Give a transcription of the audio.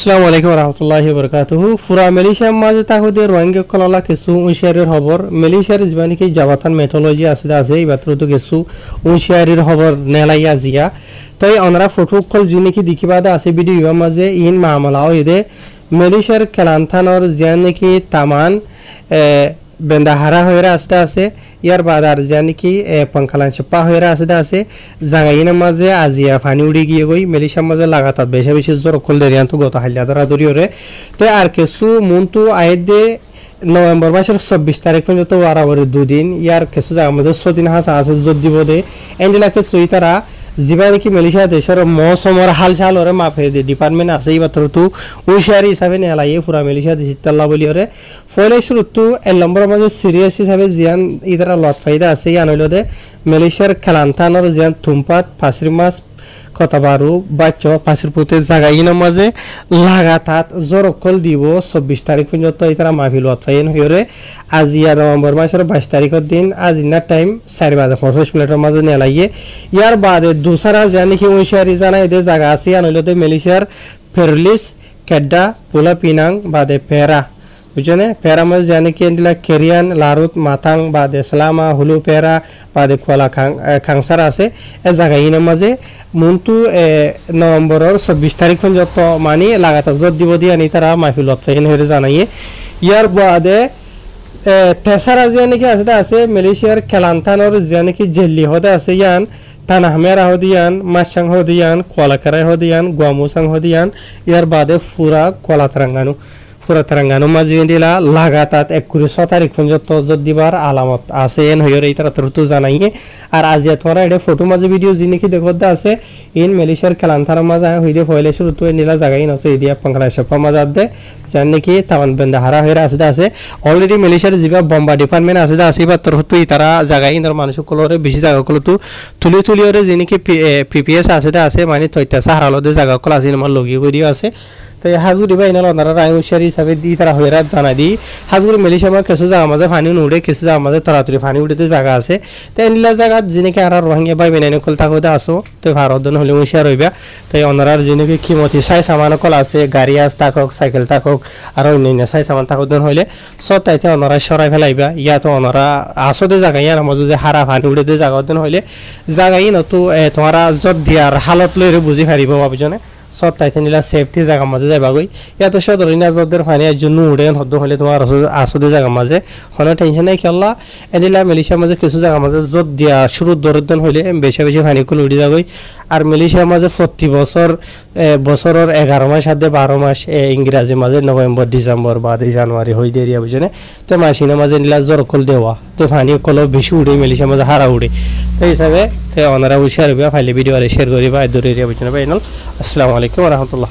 আসসালামু আলাইকুম রহমতুল্লাহি বরকাতুহু ফুরা মালয়েশিয়া মাঝে তাহুদে রোহিঙ্গা কললা কিছু উনশিয়ারের খবর মালয়েশিয়ার জীবানি কি জাবাতান মেট্রোলজি আছে এই বাত্রতো কিছু উনশিয়ারের খবর নেলাইয়া জিয়া তো এই অনরা ফটো কল জিনি কি দেখিবাদা আছে ভিডিও মাঝে ইন মামলাও ইদে মালয়েশিয়ার কেলান্থানর জিয়া নাকি তামান বেন্দাহারা হয়ে আছে ইয়ার বাদ আর জানি কি पंखालान छप्पा হয়ে আছে জাগাইনা মাঝে আজিয়া পানি উড়ে গিয়ে গই মালয়েশিয়ার মাঝে লাগাতার বেশি বেশি জোর কল দেরিয়ান তো গত হাইলা ধরা ধরিওরে তো আর কিছু মনতু আইদে নভেম্বর মাসের 24 তারিখ পর্যন্ত বারাবরের দুদিন ইয়ার কিছু জায়গা মধ্যে 6 দিন আছে জোর দিব দে এন্ডিলাকে সুইতারা জীবানি কি মালয়েশিয়া দেশের মৌসুমের হালচাল ওরে মাপে দে ডিপার্টমেন্ট আছে এই মাত্র তো উশারি হিসাবে নেলাইয়ে পুরা মালয়েশিয়া দেশ তাল্লা বলি ওরে ফলে শুরু তো এর নম্বর মাঝে সিরিয়াস হিসাবে জিয়ান ইদারা লত ফায়দা আছে ইয়ান হইলো দে মালয়েশিয়ার খেলান্তানোর জিয়ান থুমপাত ফাসরি মাছ কতবারু বাচ্চা পাশের পুতে জাগাইনা মাঝে লাগাতার জোরকল দিব 24 তারিখ পর্যন্ত ইতারা মাহফিল ওয়াতফাইন হইরে আজিয়া নভেম্বর মাসের 22 তারিখের দিন আজিনা টাইম 4:25 মাঝে নেলাইয়ে ইয়ার বাদে দুসরা জানি কি উনশিয়ারি জানাই দে জায়গা আছে আনলতে মালয়েশিয়ার ফেরলিস কেডা পোলা পিনাং বাদে পেরা বুঝনে পেরা মাঝে জানি কি এন্ডিলা কেরিয়ান লারুত মাথাং বাদে সালামা হুলু পেরা বাদে কোলা খাংসার আছে এ জায়গাইনা মাঝে মনতু নভেম্বরের 24 তারিখ পর্যন্ত মানে লাগাতার জোর দিব দিয়ে আনি তারা মাহফিল ওয়াতফাইন হয়ে জানাইয়ে ইয়ার বাদে তেসারা যে নাকি আছে মালয়েশিয়ার কেলান্তানোর যে নাকি জেল্লি হতে আছে ইয়ান তানাহমেরা হদিয়ান মাসাং হদিয়ান কোয়ালাকারাই হদিয়ান গুয়ামুসাং হদিয়ান ইয়ার বাদে ফুরা কোলাতারাঙ্গানু পুরা তেলেঙ্গানা মাঝে দিলা লাগাতার 6 তারিখ পর্যন্ত জোর দিবার আলামত আছে এন হইরে এই তারা তো জানাইয়ে আর আজ তোমরা এটা ফটো মাঝে ভিডিও জিনি কি দেখতে আছে ইন মালয়েশিয়ার কেলান্তার মাঝে হইদে ফয়লে শুরু তো নীলা জায়গায় নতো ইদিয়া পঙ্গলা সপা মাঝে দে জান নাকি তামান বেন্দা হারা হইরা আছে অলরেডি মালয়েশিয়ার জিবা বম্বা ডিপার্টমেন্ট আছে বা তোর তো তারা জায়গায় ইনর মানুষ কলরে বেশি জায়গা কল তো তুলি ওরে জিনি কি পিপিএস আছে মানে তৈতা সাহারালদে জায়গা কল আছে আমার লগি করিও আছে তো হাজগুড়ি বা ইনাল ওনারা রায়ুশারি হিসাবে দি তারা হইরা জানাই দি হাজগুড়ি মালয়েশিয়া মা কিছু জায়গা মাঝে পানি উড়ে কিছু জায়গা মাঝে তাড়াতাড়ি পানি উড়েতে জায়গা আছে তো এনলা জায়গা যেনেকে আর রোহিঙ্গা বাই বেনাইনে কল থাকতে আসো তো ভারত হলে উশিয়া রইবা তো ওনারার যেনেকে কিমতি সাই সামান কল আছে গাড়ি আস থাকক সাইকেল থাকক আর অন্যান্য সাই সামান থাকতে হইলে সব তাইতে ওনারা সরাই ফেলাইবা ইয়া তো ওনারা আসতে জায়গা ইয়ার মাঝে যদি হারা পানি উড়েতে জায়গা হইলে জায়গায় নতো তোমারা জব দিয়ার হালত লইরে বুঝি পারিব ভাবিজনে সব তাইতে নিলা সেফটি জায়গা মাঝে যাইবা গই এত সদরিনা যদের ফানিয়ার জন্য উড়ে হদ্দ হলে তোমার আসতে জায়গা মাঝে কোনো টেনশন নাই কেলা এনিলা মালয়েশিয়ার মাঝে কিছু জায়গা মাঝে যত দিয়া শুরু দরদন হইলে বেশি বেশি ফানি কুল উড়ি যাগই আর মালয়েশিয়ার মাঝে প্রতি বছরের 11 মাস সাথে 12 মাস ইংরেজি মাঝে নভেম্বর ডিসেম্বর বা জানুয়ারি হই দেরিয়া বুঝনে তো মাসিনা মাঝে নিলা জ্বর কল দেওয়া তো ফানি কল বেশি উড়ে মালয়েশিয়ার মাঝে হারা উড়ে তো হিসাবে তো ওনারা উশার ফাইলে ভিডিও শেয়ার করিবা দূরে এরিয়া বুঝনে বাইনাল আসসালামু আলাইকুম ওয়া রাহমাতুল্লাহ।